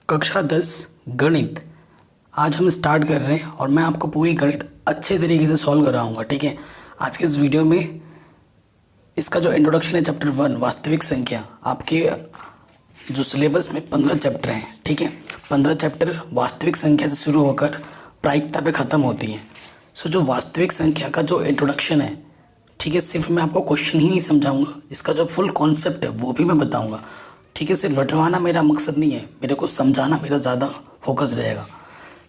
कक्षा 10 गणित। आज हम स्टार्ट कर रहे हैं और मैं आपको पूरी गणित अच्छे तरीके से सॉल्व कराऊंगा। ठीक है, आज के इस वीडियो में इसका जो इंट्रोडक्शन है चैप्टर 1 वास्तविक संख्या, आपके जो सिलेबस में 15 चैप्टर हैं। ठीक है, 15 चैप्टर वास्तविक संख्या से शुरू होकर प्रायिकता पे ख़त्म होती हैं। सो जो वास्तविक संख्या का जो इंट्रोडक्शन है, ठीक है, सिर्फ मैं आपको क्वेश्चन ही नहीं समझाऊंगा, इसका जो फुल कॉन्सेप्ट है वो भी मैं बताऊंगा। ठीक है, सिर्फ रटवाना मेरा मकसद नहीं है, मेरे को समझाना मेरा ज़्यादा फोकस रहेगा।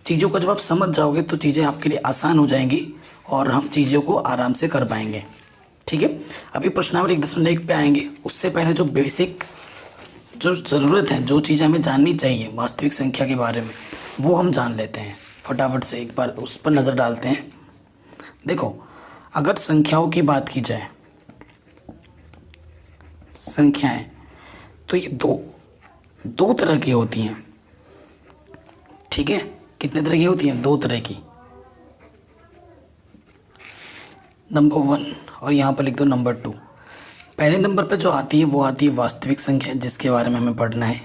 चीज़ों को जब आप समझ जाओगे तो चीज़ें आपके लिए आसान हो जाएंगी और हम चीज़ों को आराम से कर पाएंगे। ठीक है, अभी प्रश्नावली 1.1 पे आएंगे। उससे पहले जो बेसिक जो ज़रूरत है, जो चीज़ें हमें जाननी चाहिए वास्तविक संख्या के बारे में, वो हम जान लेते हैं। फटाफट से एक बार उस पर नज़र डालते हैं। देखो, अगर संख्याओं की बात की जाए, संख्याएं तो ये दो तरह की होती हैं। ठीक है, कितने तरह की होती हैं? 2 तरह की। नंबर 1 और यहाँ पर लिख दो नंबर 2। पहले नंबर पे जो आती है वो आती है वास्तविक संख्या, जिसके बारे में हमें पढ़ना है।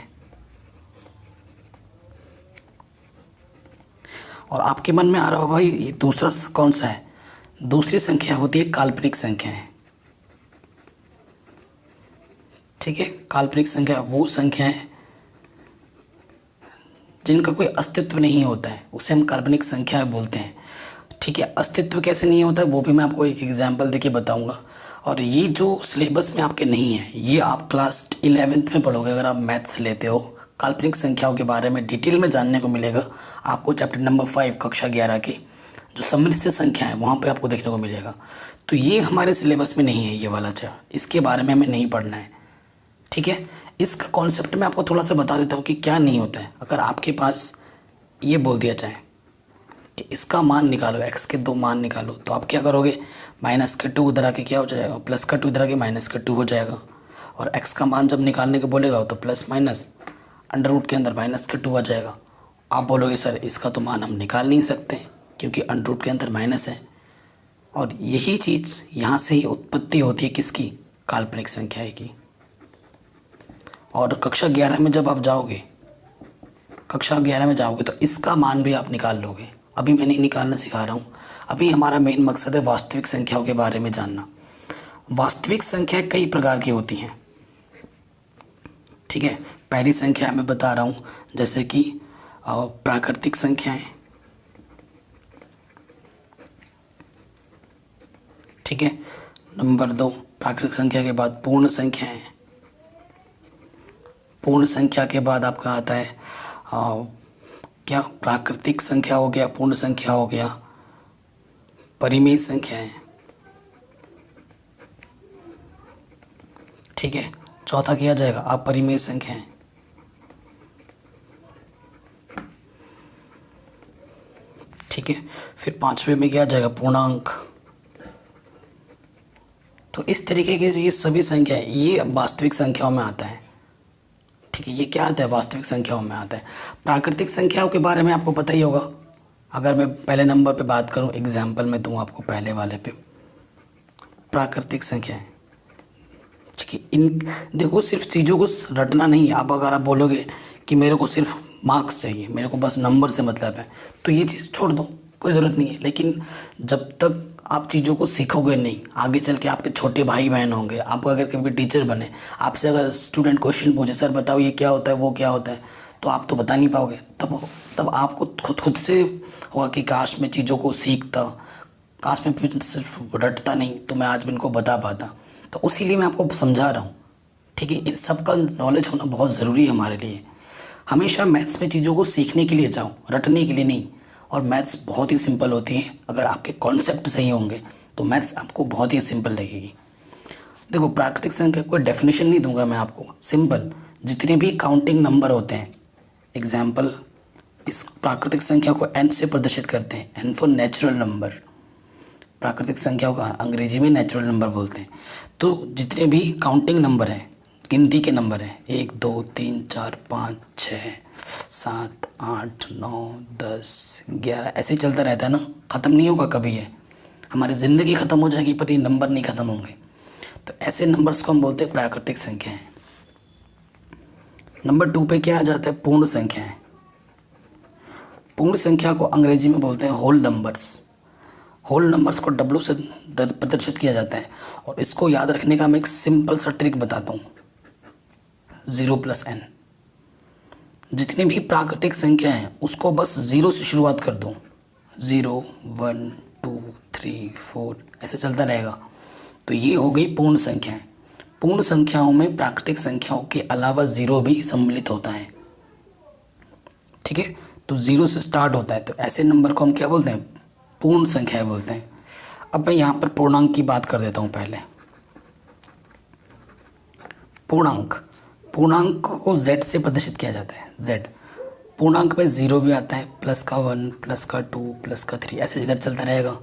और आपके मन में आ रहा हो भाई ये दूसरा कौन सा है? दूसरी संख्या होती है काल्पनिक संख्याएं। ठीक है, काल्पनिक संख्या वो संख्या है जिनका कोई अस्तित्व नहीं होता है, उसे हम काल्पनिक संख्या बोलते हैं। ठीक है, अस्तित्व कैसे नहीं होता है वो भी मैं आपको एक एग्जांपल देके बताऊंगा। और ये जो सिलेबस में आपके नहीं है, ये आप क्लास 11th में पढ़ोगे अगर आप मैथ्स लेते हो। काल्पनिक संख्याओं के बारे में डिटेल में जानने को मिलेगा आपको चैप्टर नंबर 5 कक्षा 11 की जो सम्मिश्र संख्या है वहाँ पर आपको देखने को मिलेगा। तो ये हमारे सिलेबस में नहीं है, ये वाला चैप्टर, इसके बारे में हमें नहीं पढ़ना है। ठीक है, इसका कॉन्सेप्ट मैं आपको थोड़ा सा बता देता हूँ कि क्या नहीं होता है। अगर आपके पास ये बोल दिया जाए कि इसका मान निकालो, x के 2 मान निकालो, तो आप क्या करोगे? माइनस के 2 उधर आके क्या हो जाएगा? प्लस का 2 इधर आके माइनस का 2 हो जाएगा। और x का मान जब निकालने को बोलेगा तो प्लस माइनस अंडर रूट के अंदर माइनस का 2 आ जाएगा। आप बोलोगे सर इसका तो मान हम निकाल नहीं सकते क्योंकि अंडर रूट के अंदर माइनस है। और यही चीज़ यहाँ से ही उत्पत्ति होती है किसकी? काल्पनिक संख्या की। और कक्षा 11 में जब आप जाओगे, कक्षा 11 में जाओगे तो इसका मान भी आप निकाल लोगे। अभी मैं नहीं निकालना सिखा रहा हूँ, अभी हमारा मेन मकसद है वास्तविक संख्याओं के बारे में जानना। वास्तविक संख्या कई प्रकार की होती हैं। ठीक है, पहली संख्या मैं बता रहा हूँ जैसे कि प्राकृतिक संख्याएं। ठीक है, नंबर 2 प्राकृतिक संख्या के बाद पूर्ण संख्याएं। पूर्ण संख्या के बाद आपका आता है क्या? प्राकृतिक संख्या हो गया, पूर्ण संख्या हो गया, परिमेय संख्याएं। ठीक है, चौथा किया जाएगा अपरिमेय संख्याएं। ठीक है, फिर 5वें में क्या जाएगा? पूर्णांक। तो इस तरीके के ये सभी संख्याएं ये वास्तविक संख्याओं में आता है। ठीक है, ये क्या आता है? वास्तविक संख्याओं में आता है। प्राकृतिक संख्याओं के बारे में आपको पता ही होगा। अगर मैं पहले नंबर पे बात करूं, एग्जाम्पल में दूं आपको पहले वाले पे, प्राकृतिक संख्याएं। ठीक है, इन देखो सिर्फ चीज़ों को रटना नहीं। आप अगर आप बोलोगे कि मेरे को सिर्फ मार्क्स चाहिए, मेरे को बस नंबर से मतलब है, तो ये चीज़ छोड़ दो, कोई ज़रूरत नहीं है। लेकिन जब तक आप चीज़ों को सीखोगे नहीं, आगे चल के आपके छोटे भाई बहन होंगे, आप अगर कभी टीचर बने, आपसे अगर स्टूडेंट क्वेश्चन पूछे सर बताओ ये क्या होता है वो क्या होता है, तो आप तो बता नहीं पाओगे। तब आपको खुद से होगा कि काश मैं चीज़ों को सीखता, काश मैं सिर्फ रटता नहीं तो मैं आज भी इनको बता पाता। तो उसीलिए मैं आपको समझा रहा हूँ। ठीक है, इन सब का नॉलेज होना बहुत ज़रूरी है हमारे लिए। हमेशा मैथ्स में चीज़ों को सीखने के लिए जाओ, रटने के लिए नहीं। और मैथ्स बहुत ही सिंपल होती है, अगर आपके कॉन्सेप्ट सही होंगे तो मैथ्स आपको बहुत ही सिंपल लगेगी। देखो, प्राकृतिक संख्या कोई डेफिनेशन नहीं दूंगा मैं आपको, सिंपल जितने भी काउंटिंग नंबर होते हैं, एग्जाम्पल इस प्राकृतिक संख्या को n से प्रदर्शित करते हैं, n फॉर नेचुरल नंबर। प्राकृतिक संख्याओं का अंग्रेजी में नेचुरल नंबर बोलते हैं। तो जितने भी काउंटिंग नंबर हैं, गिनती के नंबर हैं, 1 2 3 4 5 6 7 8 9 10 11 ऐसे ही चलता रहता है ना, ख़त्म नहीं होगा कभी। ये हमारी ज़िंदगी ख़त्म हो जाएगी पर ये नंबर नहीं ख़त्म होंगे। तो ऐसे नंबर्स को हम बोलते हैं प्राकृतिक संख्याएं। नंबर 2 पे क्या आ जाता है? पूर्ण संख्याएं। पूर्ण संख्या को अंग्रेजी में बोलते हैं होल नंबर्स। होल नंबर्स को डब्ल्यू से प्रदर्शित किया जाता है, और इसको याद रखने का मैं एक सिंपल सा ट्रिक बताता हूँ, 0 + n। जितनी भी प्राकृतिक संख्या हैं उसको बस 0 से शुरुआत कर दो, 0 1 2 3 4 ऐसे चलता रहेगा, तो ये हो गई पूर्ण संख्याएं। पूर्ण संख्याओं में प्राकृतिक संख्याओं के अलावा 0 भी सम्मिलित होता है, ठीक है। तो 0 से स्टार्ट होता है, तो ऐसे नंबर को हम क्या बोलते हैं, पूर्ण संख्याएं बोलते हैं। अब मैं यहाँ पर पूर्णांक की बात कर देता हूँ पहले। पूर्णांक को z से प्रदर्शित किया जाता है, z। पूर्णांक में 0 भी आता है, प्लस का 1 प्लस का 2 प्लस का 3 ऐसे इधर चलता रहेगा।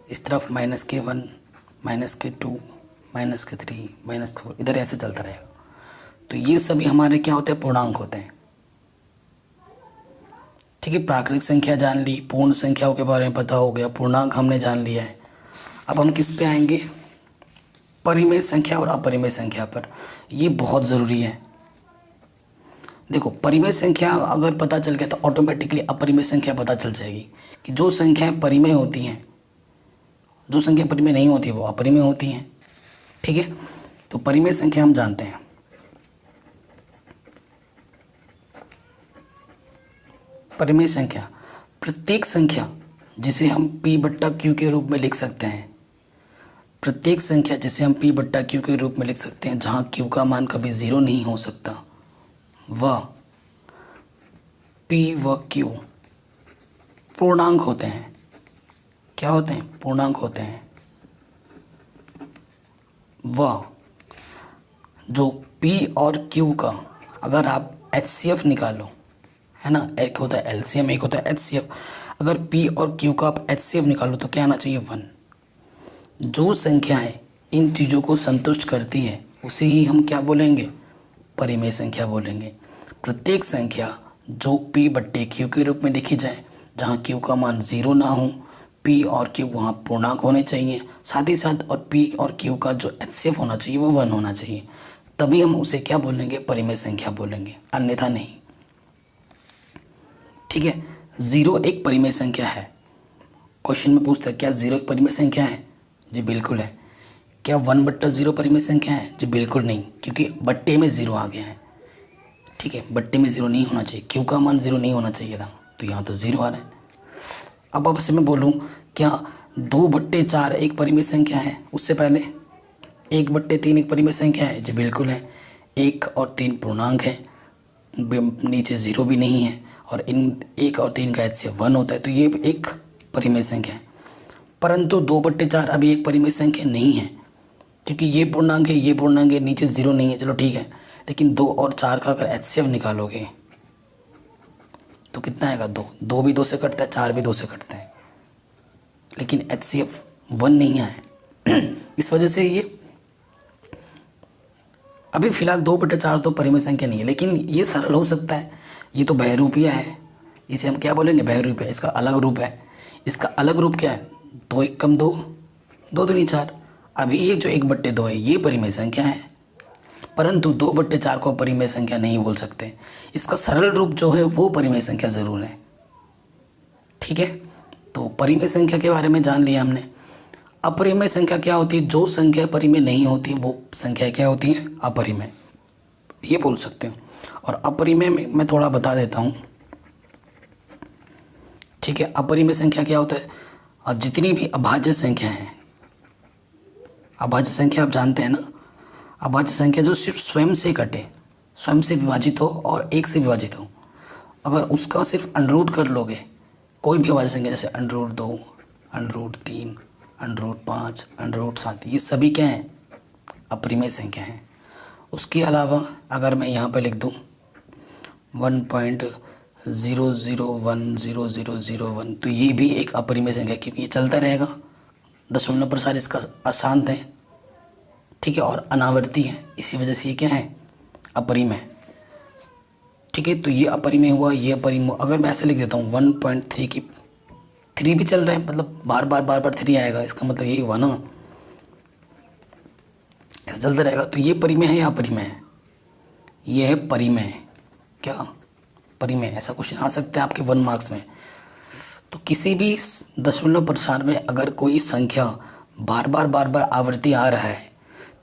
इस तरफ -1 -2 -3 -4 इधर ऐसे चलता रहेगा। तो ये सभी हमारे क्या होते हैं, पूर्णांक होते हैं, ठीक है। प्राकृतिक संख्या जान ली, पूर्ण संख्याओं के बारे में पता हो गया, पूर्णांक हमने जान लिया है। अब हम किस पे आएंगे, परिमेय संख्या और अपरिमेय संख्या पर। ये बहुत ज़रूरी है। देखो, परिमेय संख्या अगर पता चल गया तो ऑटोमेटिकली अपरिमेय संख्या पता चल जाएगी कि जो संख्याएं परिमेय होती हैं, जो संख्या परिमेय नहीं होती वो अपरिमेय होती हैं, ठीक है। तो परिमेय संख्या हम जानते हैं। परिमेय संख्या प्रत्येक संख्या जिसे हम p/q के रूप में लिख सकते हैं, प्रत्येक संख्या जिसे हम p/q के रूप में लिख सकते हैं जहाँ q का मान कभी 0 नहीं हो सकता, वह p व q पूर्णांक होते हैं। क्या होते हैं, पूर्णांक होते हैं। वह जो p और q का अगर आप HCF निकालो, है ना, एक होता है LCM, एक होता है HCF। अगर p और q का आप HCF निकालो तो क्या आना चाहिए, 1। जो संख्याएं इन चीज़ों को संतुष्ट करती है उसे ही हम क्या बोलेंगे, परिमेय संख्या बोलेंगे। प्रत्येक संख्या जो p/q के रूप में लिखी जाए, जहाँ q का मान 0 ना हो, p और q वहाँ पूर्णांक होने चाहिए, साथ ही साथ और p और q का जो HCF होना चाहिए वो 1 होना चाहिए, तभी हम उसे क्या बोलेंगे, परिमेय संख्या बोलेंगे, अन्यथा नहीं, ठीक है। 0 एक परिमेय संख्या है। क्वेश्चन में पूछता है क्या 0 एक परिमेय संख्या है, जी बिल्कुल है। क्या 1/0 परिमेय संख्या है, जी बिल्कुल नहीं, क्योंकि बट्टे में 0 आ गया है, ठीक है। बट्टे में 0 नहीं होना चाहिए, q का मान 0 नहीं होना चाहिए था, तो यहाँ तो 0 आ रहा है। अब आपसे मैं बोलूँ क्या 2/4 एक परिमेय संख्या है, उससे पहले 1/3 एक परिमेय संख्या है, जी बिल्कुल है। 1 और 3 पूर्णांक है, नीचे 0 भी नहीं है, और इन 1 और 3 का HCF 1 होता है, तो ये एक परिमेय संख्या है। परंतु 2/4 अभी एक परिमेय संख्या नहीं है, क्योंकि ये पूर्णांक है, ये पूर्णांक है, नीचे 0 नहीं है, चलो ठीक है। लेकिन 2 और 4 का अगर HCF निकालोगे तो कितना आएगा, 2। 2 भी 2 से कटता है, 4 भी 2 से कटता है, लेकिन HCF 1 नहीं आया। इस वजह से ये अभी फ़िलहाल 2/4 तो परिमेय संख्या नहीं है, लेकिन ये सरल हो सकता है। ये तो बहुरूपीय है, इसे हम क्या बोलेंगे, बहुरूपीय। इसका अलग रूप है, इसका अलग रूप क्या है, 2 × 2 2 दूनी 4। अभी ये जो 1/2 है ये परिमेय संख्या है, परंतु 2/4 को परिमेय संख्या नहीं बोल सकते। इसका सरल रूप जो है वो परिमेय संख्या ज़रूर है, ठीक है। तो परिमेय संख्या के बारे में जान लिया हमने। अपरिमेय संख्या क्या होती है, जो संख्या परिमेय नहीं होती वो संख्या क्या होती है, अपरिमेय, ये बोल सकते हो। और अपरिमेय में मैं थोड़ा बता देता हूँ, ठीक है। अपरिमेय संख्या क्या होता है, और जितनी भी अभाज्य संख्या है, अभाज्य संख्या आप जानते हैं ना, अभाज्य संख्या जो सिर्फ स्वयं से कटे, स्वयं से विभाजित हो और 1 से विभाजित हो, अगर उसका सिर्फ अंडर कर लोगे, कोई भी अभाज्य संख्या जैसे √2 √3 √5 √7, ये सभी क्या हैं, अपरिमेय संख्या हैं। उसके अलावा अगर मैं यहाँ पर लिख दूँ 1.0010001, तो ये भी एक अपरिमेय संख्या, क्योंकि ये चलता रहेगा, दशमलव प्रसार इसका अशांत है, ठीक है, और अनावर्ती है, इसी वजह से ये क्या है, अपरिमेय, ठीक है। तो ये अपरिमेय हुआ, ये अपरिमेय। अगर मैं ऐसे लिख देता हूँ 1.3 की 3 भी चल रहा है, मतलब बार बार 3 आएगा, इसका मतलब यही हुआ ना, ऐसा चलता रहेगा। तो ये परिमेय है या अपरिमेय है, ये है परिमेय। क्या परिमेय, ऐसा क्वेश्चन आ सकता है आपके 1 मार्क्स में। तो किसी भी दशमलव प्रसार में अगर कोई संख्या बार बार आवृत्ति आ रहा है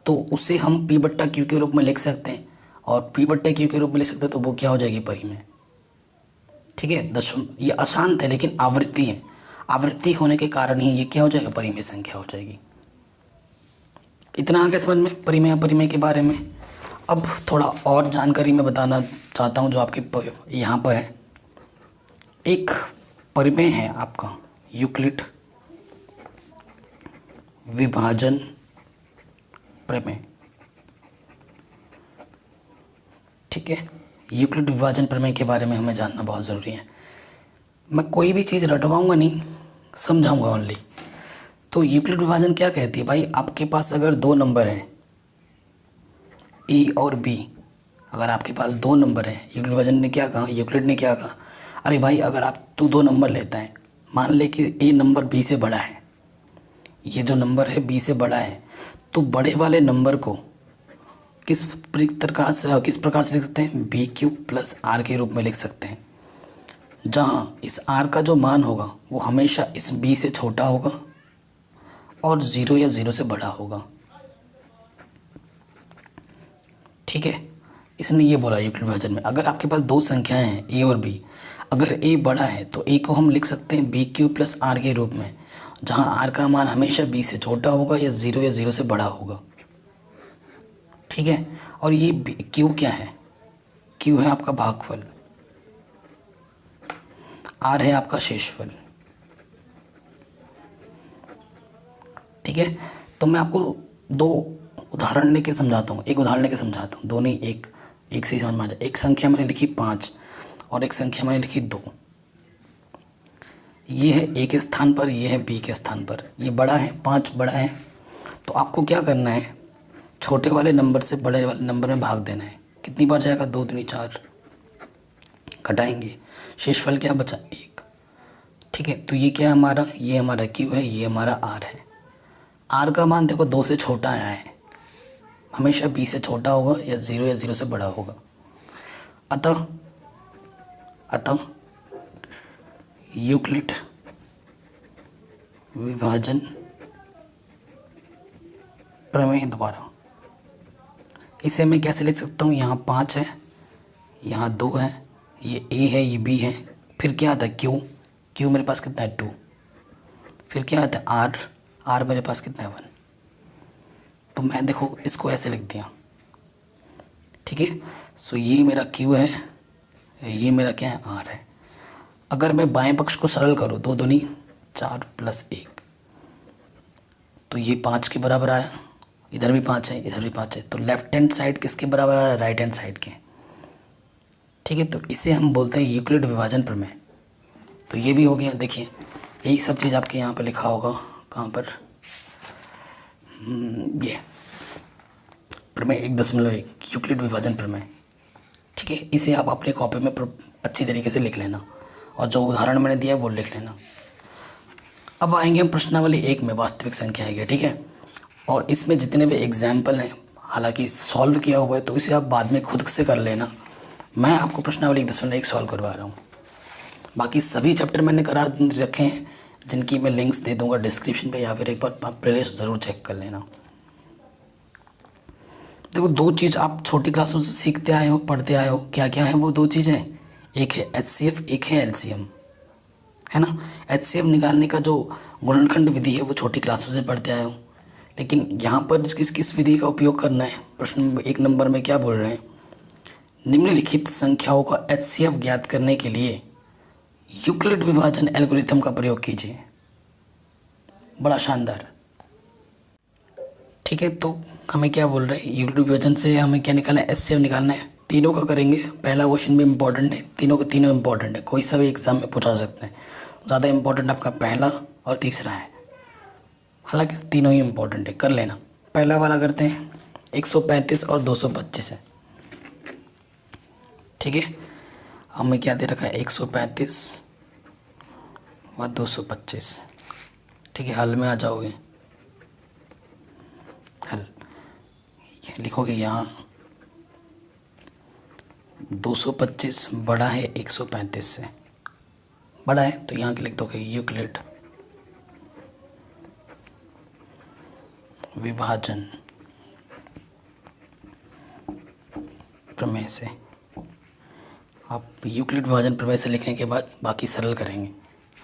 तो उसे हम पी बट्टा क्यू के रूप में लिख सकते हैं, और पी बट्टा क्यू के रूप में लिख सकते हैं तो वो क्या हो जाएगी परिमेय। ठीक है, ये अशांत है लेकिन आवृत्ति है, आवृत्ति होने के कारण ही ये क्या हो जाएगा, परिमेय संख्या हो जाएगी। इतना आगे समझ में परिमेय अपरिमेय के बारे में। अब थोड़ा और जानकारी मैं बताना चाहता हूँ जो आपके यहाँ पर है। एक परिमेय है आपका यूक्लिड विभाजन प्रमेय। ठीक है, यूक्लिड विभाजन प्रमेय के बारे में हमें जानना बहुत ज़रूरी है। मैं कोई भी चीज़ रटवाऊंगा नहीं, समझाऊंगा ओनली। तो यूक्लिड विभाजन क्या कहती है भाई, आपके पास अगर दो नंबर हैं ए और बी, अगर आपके पास दो नंबर हैं, यूक्लिड विभाजन ने क्या कहा, यूक्लिड ने क्या कहा, अरे भाई अगर तू दो नंबर लेता है, मान ले कि ए नंबर बी से बड़ा है, ये जो नंबर है बी से बड़ा है, तो बड़े वाले नंबर को किस प्रकार से लिख सकते हैं, बी क्यू प्लस आर के रूप में लिख सकते हैं, जहाँ इस आर का जो मान होगा वो हमेशा इस बी से छोटा होगा और ज़ीरो या ज़ीरो से बड़ा होगा। ठीक है, इसने ये बोला यूक्लिड विभाजन में अगर आपके पास दो संख्याएं हैं ए और बी, अगर ए बड़ा है तो ए को हम लिख सकते हैं बी क्यू प्लस आर के रूप में, जहाँ आर का मान हमेशा बी से छोटा होगा या ज़ीरो से बड़ा होगा। ठीक है, और ये क्यू क्या है, क्यू है आपका भागफल, आर है आपका शेषफल। ठीक है, तो मैं आपको दो उदाहरण लेके समझाता हूँ, एक उदाहरण लेके समझाता हूँ, दोनों ही एक से ही समझ में आ जाए। एक संख्या मैंने लिखी 5 और एक संख्या मैंने लिखी 2। ये है ए के स्थान पर, ये है बी के स्थान पर। ये बड़ा है, 5 बड़ा है, तो आपको क्या करना है, छोटे वाले नंबर से बड़े वाले नंबर में भाग देना है। कितनी बार जाएगा, 2 दूनी 4, घटाएंगे, शेषफल क्या बचा, 1। ठीक है, तो ये क्या है हमारा, ये हमारा क्यू है, ये हमारा आर है। आर का मान देखो 2 से छोटा आया है, हमेशा बी से छोटा होगा या ज़ीरो से बड़ा होगा। अतः यूक्लिड विभाजन प्रमेय द्वारा इसे मैं कैसे लिख सकता हूँ, यहाँ 5 है, यहाँ 2 है, ये ए है, ये बी है, फिर क्या आता है क्यू मेरे पास कितना है 2, फिर क्या आता है आर मेरे पास कितना है 1। तो मैं देखो इसको ऐसे लिख दिया। ठीक है, सो ये मेरा क्यू है, ये मेरा क्या है, आर है। अगर मैं बाएं पक्ष को सरल करूँ, 2 दूनी 4 प्लस 1, तो ये 5 के बराबर आया, इधर भी 5 है, इधर भी 5 है, तो लेफ्ट हैंड साइड किसके बराबर आया, राइट हैंड साइड के। ठीक है, तो इसे हम बोलते हैं यूक्लिड विभाजन प्रमेय। तो ये भी हो गया। देखिए यही सब चीज़ आपके यहाँ पर लिखा होगा, कहाँ पर, ये प्रमेय 1.1 यूक्लिड विभाजन प्रमेय। ठीक है, इसे आप अपने कॉपी में अच्छी तरीके से लिख लेना, और जो उदाहरण मैंने दिया वो लिख लेना। अब आएंगे हम प्रश्नावली 1 में, वास्तविक संख्या है। ठीक है, और इसमें जितने भी एग्जाम्पल हैं, हालांकि सॉल्व किया हुआ है तो इसे आप बाद में खुद से कर लेना। मैं आपको प्रश्नावली 1.1 सॉल्व करवा रहा हूँ। बाकी सभी चैप्टर मैंने करा रखे हैं, जिनकी मैं लिंक्स दे दूंगा डिस्क्रिप्शन पे, या फिर एक बार आप प्लेलिस्ट ज़रूर चेक कर लेना। देखो, 2 चीज़ आप छोटी क्लासों से सीखते आए हो, पढ़ते आए हो, क्या क्या है वो 2 चीज़ें, एक है HCF, एक है LCM, है ना। HCF निकालने का जो गुणनखंड विधि है वो छोटी क्लासों से पढ़ते आए हो, लेकिन यहाँ पर किस विधि का उपयोग करना है, प्रश्न 1 नंबर में क्या बोल रहे हैं, निम्नलिखित संख्याओं का HCF ज्ञात करने के लिए यूक्लिड विभाजन एल्गोरिथम का प्रयोग कीजिए। बड़ा शानदार। ठीक है, तो हमें क्या बोल रहे हैं, यूक्लिड विभाजन से हमें क्या निकालना है, HCF निकालना है। तीनों का करेंगे, पहला क्वेश्चन भी इम्पोर्टेंट है, तीनों के तीनों इम्पोर्टेंट है, कोई सा भी एग्जाम में पूछा सकते हैं। ज़्यादा इम्पोर्टेंट आपका पहला और तीसरा है, हालांकि तीनों ही इम्पोर्टेंट है, कर लेना। पहला वाला करते हैं, 135 और 225 है। ठीक है, हमें क्या दे रखा है, 135 व 225। ठीक है, हल में आ जाओगे, हल लिखोगे यहाँ 225 बड़ा है 135 से, बड़ा है तो यहाँ के लिख दोगे यूक्लिड विभाजन प्रमेय से। आप यूक्लिड विभाजन प्रमेय से लिखने के बाद बाकी सरल करेंगे।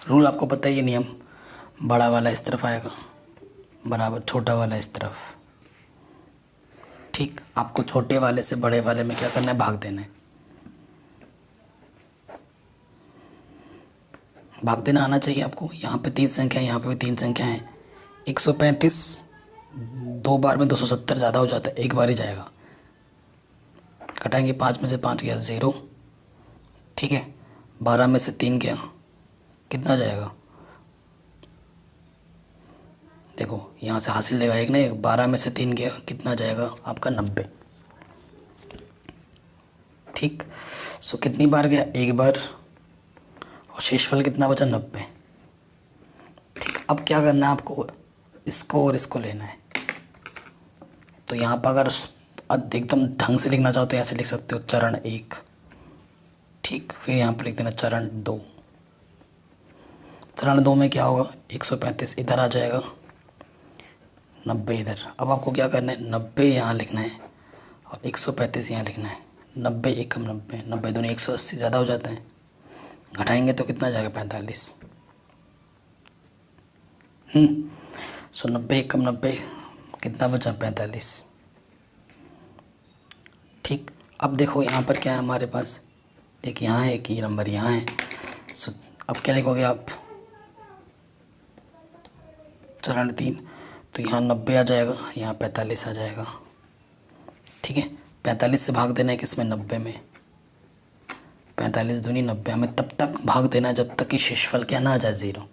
रूल आपको पता है, ये नियम, बड़ा वाला इस तरफ आएगा बराबर छोटा वाला इस तरफ। ठीक, आपको छोटे वाले से बड़े वाले में क्या करना है, भाग देना है। भाग देना आना चाहिए आपको। यहाँ पे 3 संख्या है, यहाँ पे भी 3 संख्या है। 135 2 बार में 270 ज़्यादा हो जाता है, एक बार ही जाएगा। घटाएंगे, 5 में से 5 गया 0। ठीक है, 12 में से 3 गया, कितना जाएगा, देखो यहाँ से हासिल लेगा एक ना एक। 12 में से 3 गया, कितना जाएगा आपका 90। ठीक, सो कितनी बार गया, एक बार, और शेषफल कितना बचा, 90। ठीक, अब क्या करना है आपको, इसको और इसको लेना है। तो यहाँ पर अगर एकदम ढंग से लिखना चाहो तो ऐसे लिख सकते हो, चरण 1। ठीक, फिर यहाँ पर लिख देना चरण 2। चरण 2 में क्या होगा, 135 इधर आ जाएगा, 90 इधर। अब आपको क्या करना है, 90 यहाँ लिखना है और 135 यहाँ लिखना है। 90 एकम 90, 90 दूनी 180 ज़्यादा हो जाता है। घटाएंगे तो कितना जाएगा, 45। सो 90 एकम 90 कितना बचा, 45। ठीक, अब देखो यहाँ पर क्या है हमारे पास, एक यहाँ है, एक ये नंबर यहाँ है। सो अब क्या लिखोगे आप, चरण 3, तो यहाँ 90 आ जाएगा, यहाँ 45 आ जाएगा। ठीक है, 45 से भाग देना है किसमें, 90 में। 45 दूनी 90, हमें तब तक भाग देना है जब तक कि शेषफल क्या ना आ जाए 0।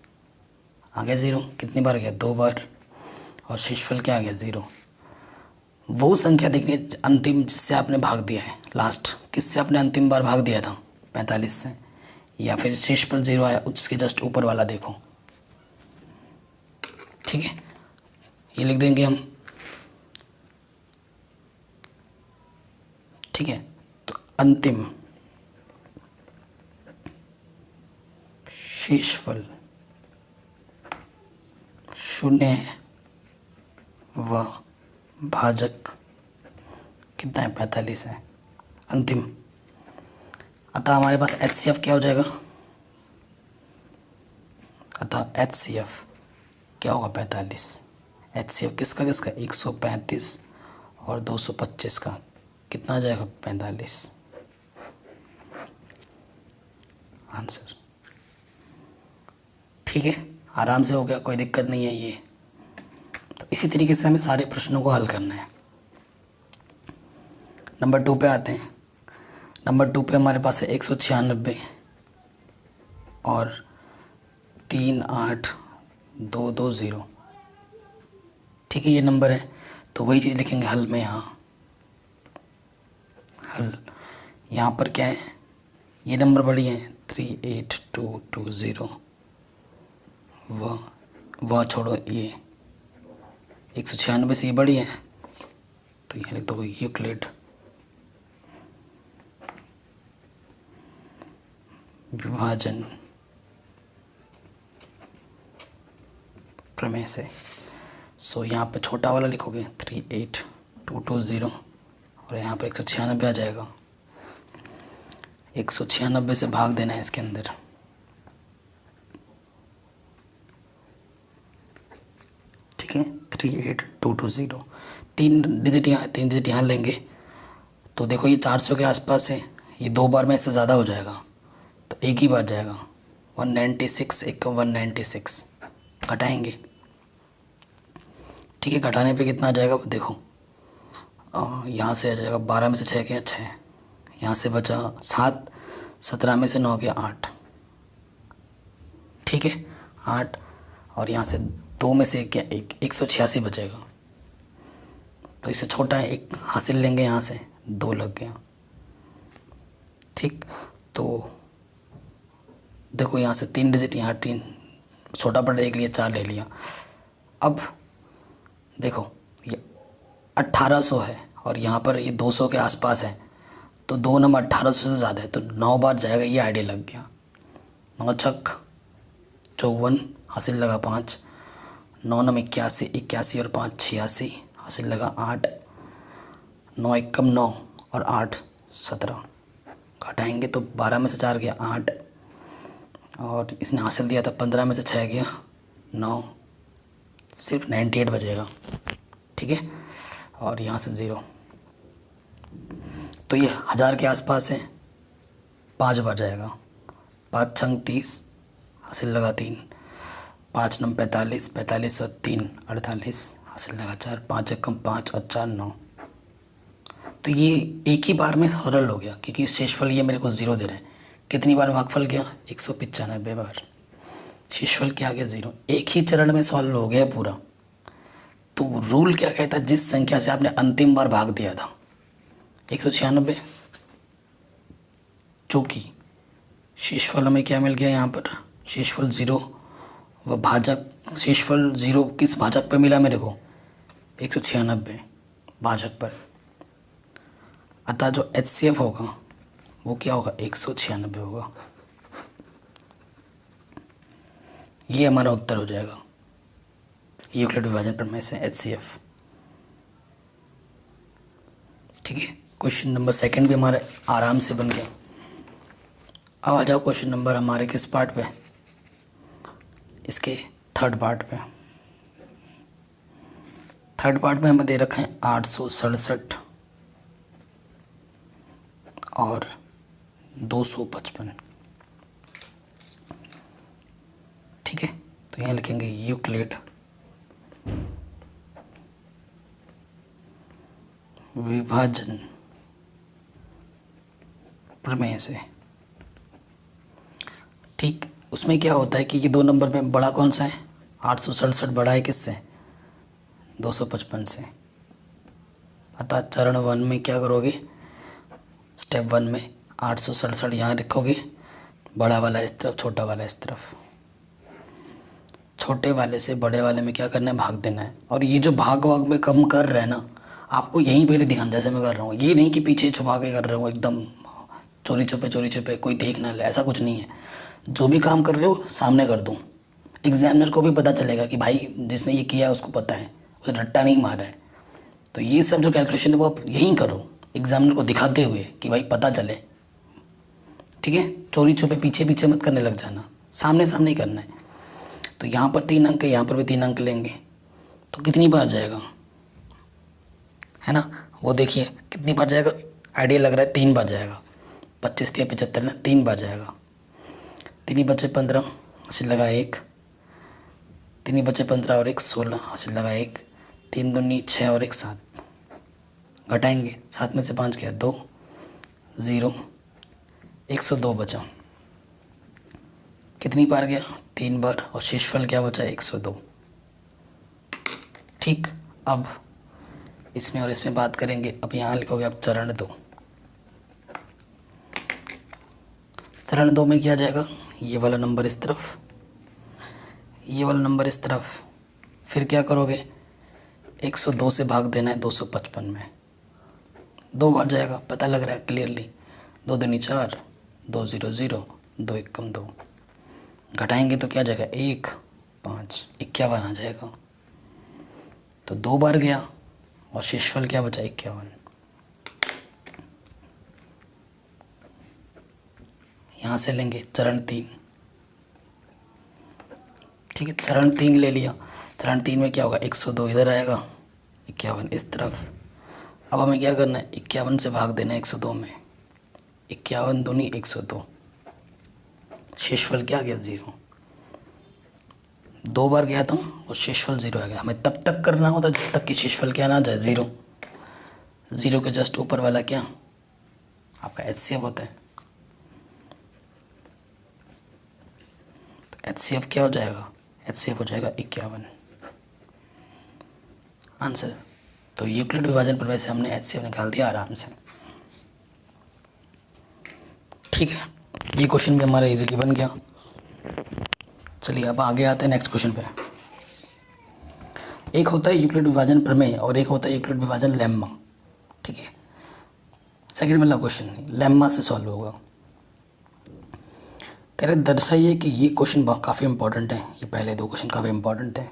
आ गया 0, कितनी बार गया, 2 बार, और शेषफल क्या आ गया, 0। वो संख्या देखनी है अंतिम जिससे आपने भाग दिया है, लास्ट किससे आपने अंतिम बार भाग दिया था, 45 से, या फिर शेषफल 0 आया उसके जस्ट ऊपर वाला देखो। ठीक है, ये लिख देंगे हम। ठीक है, तो अंतिम शेषफल 0 है व भाजक कितना है, 45 है अंतिम। अतः हमारे पास HCF क्या हो जाएगा, अतः HCF क्या होगा, 45। HCF किसका किसका, 135 और 225 का, कितना आ जाएगा, 45 आंसर। ठीक है, आराम से हो गया, कोई दिक्कत नहीं है ये। तो इसी तरीके से हमें सारे प्रश्नों को हल करना है। नंबर 2 पे आते हैं। नंबर 2 पे हमारे पास है 196 और 38220। ठीक है, ये नंबर है, तो वही चीज़ लिखेंगे हल में। यहाँ हल, यहाँ पर क्या है, ये नंबर बड़ी है 38220, वह छोड़ो, ये 196 से ये बड़ी है, तो यहाँ लिख दो यूक्लिड विभाजन प्रमेय से। सो यहाँ पे छोटा वाला लिखोगे 38220 और यहाँ पर 196 आ जाएगा। 196 से भाग देना है इसके अंदर। ठीक है, 38220, 3 डिजिट यहाँ लेंगे तो देखो ये 400 के आसपास है, ये 2 बार में इससे ज़्यादा हो जाएगा तो एक ही बार जाएगा। 196 एक 196 घटाएंगे। ठीक है, घटाने पे कितना आ जाएगा देखो, यहाँ से आ जाएगा 12 में से 6 गया 6, यहाँ से बचा 7, 17 में से 9 गया 8। ठीक है 8, और यहाँ से 2 में से 1 गया 1, 186 बचेगा। तो इससे छोटा है 1 हासिल लेंगे, यहाँ से 2 लग गया। ठीक, तो देखो यहाँ से 3 डिजिट, यहाँ 3 छोटा बड़ा 1 लिया, 4 ले लिया। अब देखो ये 1800 है और यहाँ पर ये 200 के आसपास है, तो 2 नंबर 1800 से ज़्यादा है तो 9 बार जाएगा, ये आइडिया लग गया। 9 छक 54, हासिल लगा 5, 9 नम 81, 81 और 5 86, हासिल लगा 8, 9 एकम 9 और 8 17, घटाएंगे तो 12 में से 4 गया 8, और इसने हासिल दिया था 15 में से 6 गया 9, सिर्फ 98 बचेगा। ठीक है, और यहाँ से 0, तो ये 1000 के आसपास है, 5 बार जाएगा। 5 छंग 30, हासिल लगा 3, 5 नम 45, 45 और 3 48, हासिल लगा 4, 5 एकम 5 और 4 9। तो ये एक ही बार में सरल हो गया, क्योंकि शेषफल ये मेरे को 0 दे रहे हैं। कितनी बार भागफल गया? 195 बार। शेषफल क्या आ गया? 0। एक ही चरण में सॉल्व हो गया पूरा। तो रूल क्या कहता है? जिस संख्या से आपने अंतिम बार भाग दिया था 196, चूँकि शेषफल हमें क्या मिल गया यहाँ पर? शेषफल 0, व भाजक शेषफल 0 किस भाजक पर मिला मेरे को? 196 भाजक पर। अतः जो HCF होगा वो क्या होगा? 196 होगा। ये हमारा उत्तर हो जाएगा यूक्लिड विभाजन प्रमेय से HCF। ठीक है, क्वेश्चन नंबर 2 भी हमारे आराम से बन गया। अब आ जाओ क्वेश्चन नंबर हमारे किस पार्ट पे? इसके थर्ड पार्ट पे। थर्ड पार्ट में हमें दे रखा है 867 और 255। ठीक है, तो यहाँ लिखेंगे यूक्लिड विभाजन प्रमेय से। ठीक, उसमें क्या होता है कि ये 2 नंबर में बड़ा कौन सा है? 867 बड़ा है किससे? 255 से। अतः चरण 1 में क्या करोगे? स्टेप 1 में 867 यहाँ लिखोगे, बड़ा वाला इस तरफ, छोटा वाला इस तरफ। छोटे वाले से बड़े वाले में क्या करना है? भाग देना है। और ये जो भाग वाग में कम कर रहे हैं ना, आपको यहीं पहले ध्यान, जैसे मैं कर रहा हूँ, ये नहीं कि पीछे छुपा के कर रहे हो एकदम चोरी छुपे कोई देख ना ले, ऐसा कुछ नहीं है। जो भी काम कर रहे हो सामने कर दूँ, एग्जामिनर को भी पता चलेगा कि भाई जिसने ये किया है उसको पता है, उसे रट्टा नहीं मारा है। तो ये सब जो कैलकुलेशन है वो आप यहीं करो, एग्जामिनर को दिखाते हुए कि भाई पता चले। ठीक है, चोरी छुपे पीछे पीछे मत करने लग जाना, सामने सामने ही करना है। तो यहाँ पर 3 अंक है, यहाँ पर भी 3 अंक लेंगे, तो कितनी बार जाएगा? है ना, वो देखिए कितनी बार जाएगा। आइडिया लग रहा है 3 बार जाएगा। 25 या 75 ना, 3 बार जाएगा। 3 बचे 15, हासिल लगा 1, 3 बचे 15 और 1 16, हासिल लगा 1, 3 दूनी 6 और 1 7, घटाएंगे 7 में से 5 गया 2, 0, 102 बचा। कितनी बार गया? 3 बार, और शेषफल क्या बचा? 102। ठीक, अब इसमें और इसमें बात करेंगे। अब यहाँ लिखोगे अब चरण 2। चरण 2 में क्या जाएगा? ये वाला नंबर इस तरफ, ये वाला नंबर इस तरफ। फिर क्या करोगे? 102 से भाग देना है 255 में। 2 बार जाएगा, पता लग रहा है क्लियरली। 2 दूनी 4, 2 0 0, 2 एकम 2, घटाएंगे तो क्या जाएगा? 1 5, 51 आ जाएगा। तो 2 बार गया और शेषफल क्या बचा? 51। यहाँ से लेंगे चरण 3। ठीक है, चरण 3 ले लिया। चरण 3 में क्या होगा? 102 इधर आएगा, 51 इस तरफ। अब हमें क्या करना है? 51 से भाग देना है 102 में। 51 दूनी 102, शेषफल क्या गया? 0। 2 बार गया था और शेषफल 0 आ गया। हमें तब तक करना होता जब तक कि शेषफल क्या ना जाए? 0। 0 के जस्ट ऊपर वाला क्या? आपका HCF होता है। तो HCF क्या हो जाएगा? HCF हो जाएगा 51 आंसर। तो यूक्लिड विभाजन प्रमेय से हमने HCF निकाल दिया आराम से। ठीक है, ये क्वेश्चन भी हमारा इजीली बन गया। चलिए अब आगे आते हैं नेक्स्ट क्वेश्चन पे। एक होता है यूक्लिड विभाजन प्रमेय और एक होता है यूक्लिड विभाजन लेम्मा। ठीक है, सेकंड वाला क्वेश्चन लेम्मा से सॉल्व होगा। कह रहे दर्शाइए कि ये क्वेश्चन काफ़ी इंपॉर्टेंट है, ये पहले दो क्वेश्चन काफ़ी इंपॉर्टेंट थे।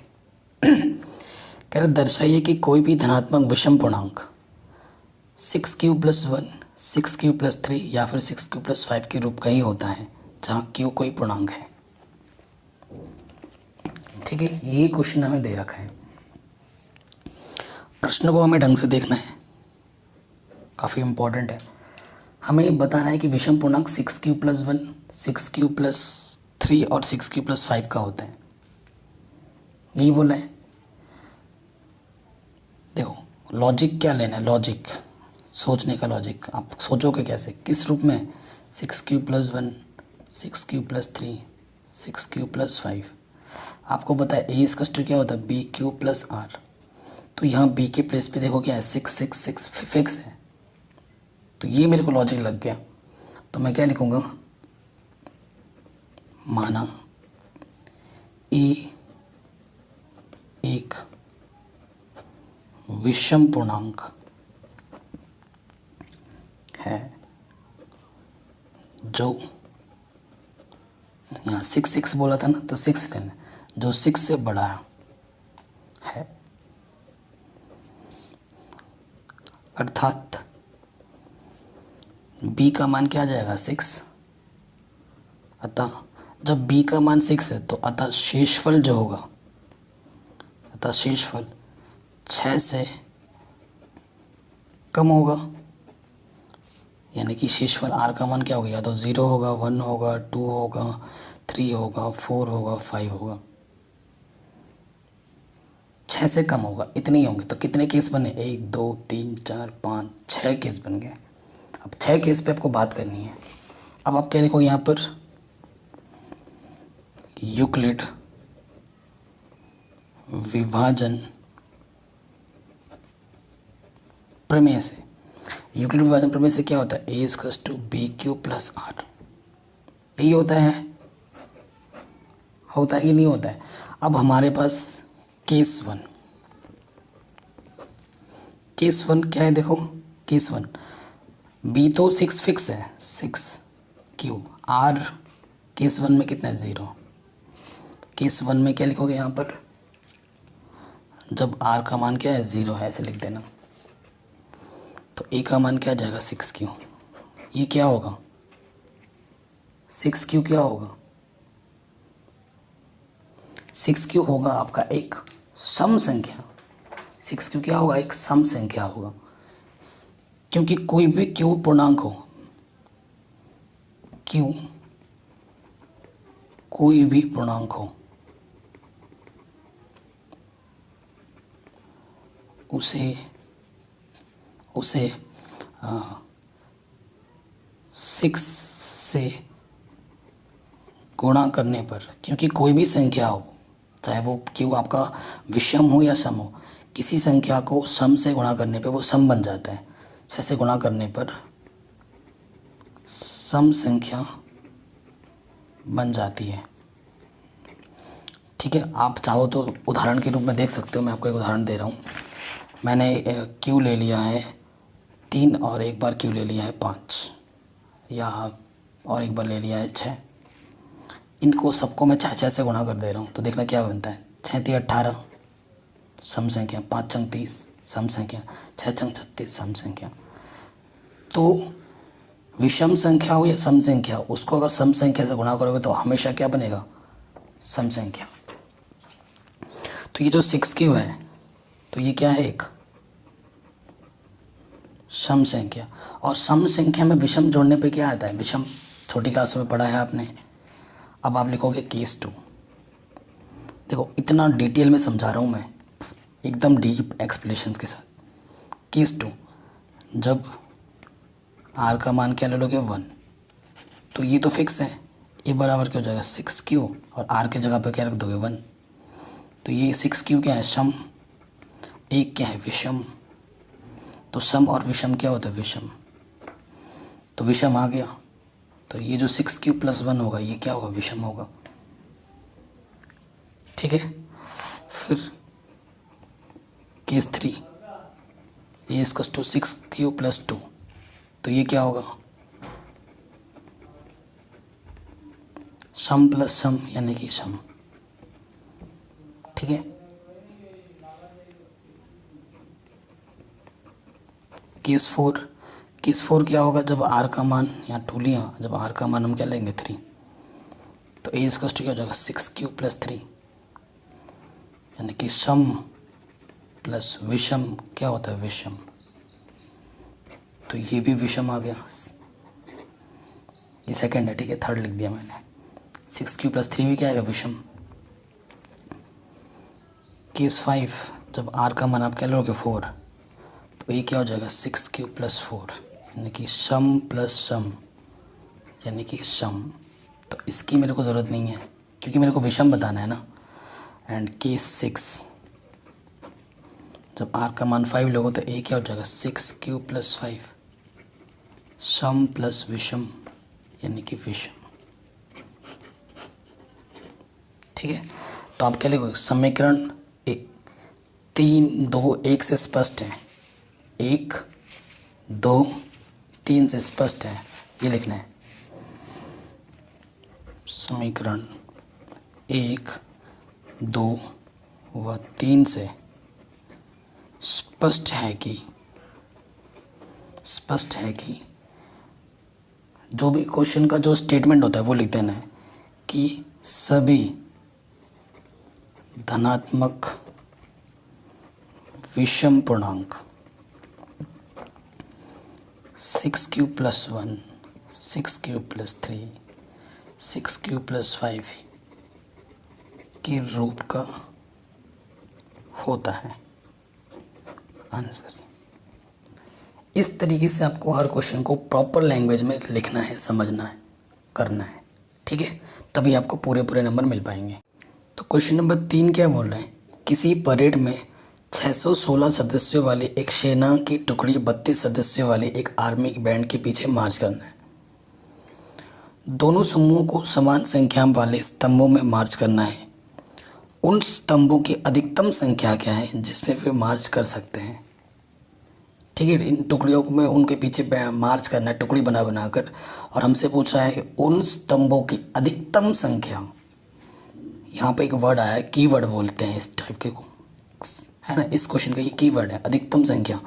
कह रहे दर्शाइए कि कोई भी धनात्मक विषम पूर्णांक 6q+1, 6q+3 या फिर 6q+5 के रूप का ही होता है जहाँ q कोई पूर्णांक है। ठीक है, ये क्वेश्चन हमें दे रखा है। प्रश्न को हमें ढंग से देखना है, काफ़ी इंपॉर्टेंट है। हमें बताना है कि विषम पूर्णांक 6q+1, 6q+3 और 6q+5 का होता है, यही बोला है। देखो लॉजिक क्या लेना है, लॉजिक सोचने का लॉजिक। आप सोचोगे कैसे, किस रूप में? 6q+1, 6q+3, 6q+5। आपको पता है ए इसका क्या होता है, BQ+R। तो यहाँ बी के प्लेस पे देखो क्या है, 666 फिक्स है। तो ये मेरे को लॉजिक लग गया। तो मैं क्या लिखूँगा, माना ए एक विषम पूर्णांक है जो, यहाँ 6 बोला था ना, तो 6 लेना, जो 6 से बड़ा है, अर्थात b का मान क्या आ जाएगा, 6। अतः जब b का मान 6 है तो अतः शेषफल जो होगा, अतः शेषफल 6 से कम होगा। यानी कि शेषफल r का मान क्या होगा, या तो 0 होगा, 1 होगा, 2 होगा, 3 होगा, 4 होगा, 5 होगा। 6 से कम होगा, इतने ही होंगे। तो कितने केस बने, 1 2 3 4 5 6 केस बन गए। अब 6 केस पे आपको बात करनी है। अब आप क्या देखो यहाँ पर, यूक्लिड विभाजन प्रमेय से, यूक्लिड विभाजन प्रमेय से क्या होता है, A = BQ+R। यही होता है कि नहीं होता है। अब हमारे पास केस वन क्या है, देखो केस 1 B तो 6 फिक्स है, 6q, R केस 1 में कितना है, 0। केस 1 में क्या लिखोगे यहाँ पर, जब R का मान क्या है, 0 है, ऐसे लिख देना। तो A का मान क्या आ जाएगा, 6q। ये क्या होगा, 6q क्या होगा, 6q होगा आपका एक सम संख्या। 6q क्या होगा, एक सम संख्या होगा। क्योंकि कोई भी q पूर्णांक हो, q कोई भी पूर्णांक हो, उसे 6 से गुणा करने पर, क्योंकि कोई भी संख्या हो, चाहे वो q आपका विषम हो या सम हो, किसी संख्या को सम से गुणा करने पे वो सम बन जाता है। 6 से गुणा करने पर सम संख्या बन जाती है। ठीक है, आप चाहो तो उदाहरण के रूप में देख सकते हो। मैं आपको एक उदाहरण दे रहा हूँ। मैंने q ले लिया है 3 और एक बार q ले लिया है 5, या और एक बार ले लिया है 6। इनको सबको मैं 6 से गुणा कर दे रहा हूँ। तो देखना क्या बनता है, 6 3 18 सम संख्या, 5 चंग 30 सम संख्या, 6 चंग 36 सम संख्या। तो विषम संख्या हो या सम संख्या, उसको अगर सम संख्या से गुणा करोगे तो हमेशा क्या बनेगा, सम संख्या। तो ये जो 6q है, तो ये क्या है, एक सम संख्या। और सम संख्या में विषम जोड़ने पे क्या आता है, विषम छोटी क्लासों में पढ़ा है आपने। अब आप लिखोगे केस 2। देखो इतना डिटेल में समझा रहा हूँ मैं, एकदम डीप एक्सप्लेनेशन के साथ। केस 2, जब r का मान क्या ले लोगे, 1, तो ये तो फिक्स है, ये बराबर क्या हो जाएगा, 6q, और r की जगह पे क्या रख दोगे, 1। तो ये 6q क्या है, सम, एक क्या है, विषम। तो सम और विषम क्या होता है, विषम। तो विषम आ गया, तो ये जो 6q+1 होगा, ये क्या होगा, विषम होगा। ठीक है, फिर केस 3, A = 6q+2, तो ये क्या होगा, सम प्लस सम यानी कि सम। ठीक है, केस 4 क्या होगा, जब आर का मान यहाँ टू लिया, जब आर का मान हम क्या लेंगे 3, तो ए इसका क्या हो जाएगा 6 क्यूब प्लस 3 यानी कि सम प्लस विषम क्या होता है विषम, तो ये भी विषम आ गया, ये सेकंड है। ठीक है, थर्ड लिख दिया मैंने। 6 क्यूब प्लस 3 भी क्या आएगा विषम। केस 5 जब आर का मान आप क्या लोगे 4, तो ये क्या हो जाएगा 6 क्यूब प्लस 4 यानी कि सम प्लस सम यानी कि सम। तो इसकी मेरे को ज़रूरत नहीं है क्योंकि मेरे को विषम बताना है ना। एंड केस 6 जब आर का मान 5 लोगो तो ए क्या हो जाएगा 6 क्यूब प्लस 5 सम प्लस विषम यानी कि विषम। ठीक है, तो आप क्या लिखोगे, समीकरण 3 2 1 से स्पष्ट है, 1 2 3 से स्पष्ट है, ये लिखना है। समीकरण 1 2 व 3 से स्पष्ट है कि जो भी क्वेश्चन का जो स्टेटमेंट होता है वो लिख देना है कि सभी धनात्मक विषम पूर्णांक 6 cube plus 1 6 cube plus 3 6 cube plus 5 के रूप का होता है आंसर। इस तरीके से आपको हर क्वेश्चन को प्रॉपर लैंग्वेज में लिखना है, समझना है, करना है। ठीक है, तभी आपको पूरे नंबर मिल पाएंगे। तो क्वेश्चन नंबर 3 क्या बोल रहे हैं, किसी परेड में 616 सदस्यों वाली एक सेना की टुकड़ी 32 सदस्यों वाली एक आर्मी बैंड के पीछे मार्च करना है। दोनों समूहों को समान संख्या वाले स्तंभों में मार्च करना है। उन स्तंभों की अधिकतम संख्या क्या है जिसमें वे मार्च कर सकते हैं। ठीक है, इन टुकड़ियों में उनके पीछे मार्च करना है टुकड़ी बना कर, और हमसे पूछ रहा है उन स्तंभों की अधिकतम संख्या। यहाँ पे एक वर्ड आया है, कीवर्ड बोलते हैं इस टाइप के को, है ना, इस क्वेश्चन का ये कीवर्ड है अधिकतम संख्या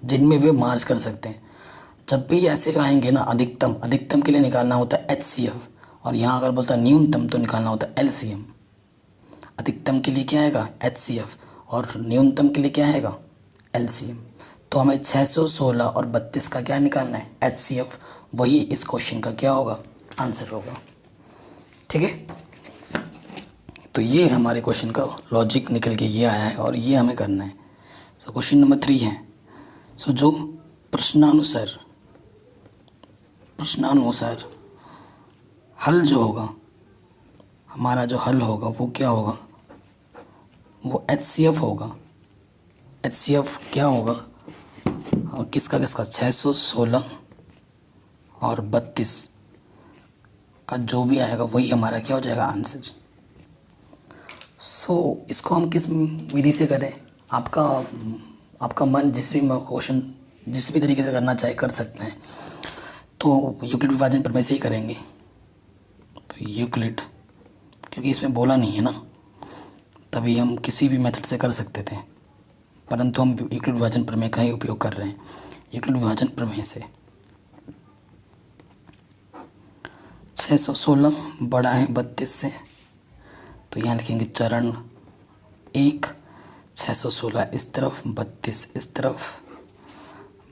जिनमें वे मार्च कर सकते हैं। जब भी ऐसे आएंगे ना अधिकतम के लिए निकालना होता है HCF, और यहाँ अगर बोलता है न्यूनतम तो निकालना होता है LCM। अधिकतम के लिए क्या आएगा HCF और न्यूनतम के लिए क्या आएगा LCM। तो हमें 616 और 32 का क्या निकालना है HCF, वही इस क्वेश्चन का क्या होगा आंसर होगा। ठीक है, तो ये हमारे क्वेश्चन का लॉजिक निकल के ये आया है और ये हमें करना है। सो क्वेश्चन नंबर 3 है, सो जो प्रश्नानुसार हल जो होगा, हमारा जो हल होगा वो क्या होगा, वो HCF होगा। HCF क्या होगा, और किसका 616 और 32 का जो भी आएगा वही हमारा क्या हो जाएगा आंसर। सो इसको हम किस विधि से करें, आपका मन जिस भी तरीके से करना चाहे कर सकते हैं। तो यूक्लिड विभाजन प्रमेय से ही करेंगे। तो यूक्लिड, क्योंकि इसमें बोला नहीं है ना, तभी हम किसी भी मेथड से कर सकते थे, परंतु हम यूक्लिड विभाजन प्रमेय का ही उपयोग कर रहे हैं। यूक्लिड विभाजन प्रमेय से 616 बड़ा है 32 से, तो यहाँ लिखेंगे चरण 1 616 इस तरफ 32 इस तरफ,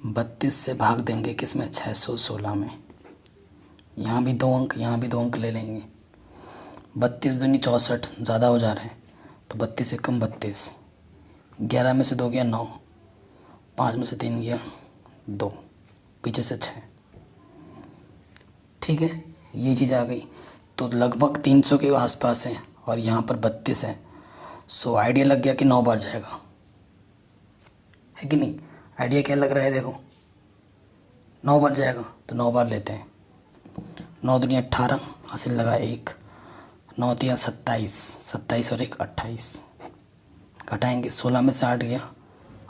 32 से भाग देंगे किसमें 616 में। यहाँ भी 2 अंक, यहाँ भी 2 अंक ले लेंगे। 32 दूनी 64 ज़्यादा हो जा रहे हैं, तो 32 से कम 32, 11 में से 2 गया 9, 5 में से 3 गया 2, पीछे से 6। ठीक है, ये चीज़ आ गई। तो लगभग 300 के आसपास है और यहाँ पर 32 है। सो आइडिया लग गया कि 9 बार जाएगा, है कि नहीं। आइडिया क्या लग रहा है, देखो 9 बार जाएगा तो 9 बार लेते हैं। 9 दूनी 18, हासिल लगा 1, 9 तिया 27, 27 और 1 28, घटाएंगे 16 में से 8 गया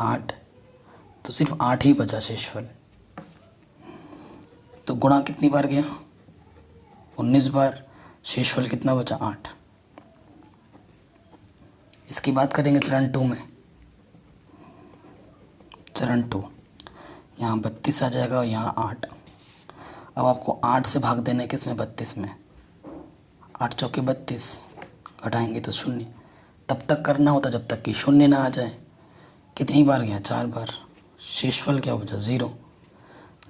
8, तो सिर्फ 8 ही बचा शेषफल। तो गुणा कितनी बार गया 19 बार, शेषफल कितना बचा 8। इसकी बात करेंगे चरण 2 में। चरण 2 यहाँ 32 आ जाएगा और यहाँ 8। अब आपको 8 से भाग देना है किसमें 32 में। 8 चौके 32, घटाएंगे तो 0। तब तक करना होता जब तक कि 0 ना आ जाए। कितनी बार गया 4 बार। शेषफल क्या बचा 0।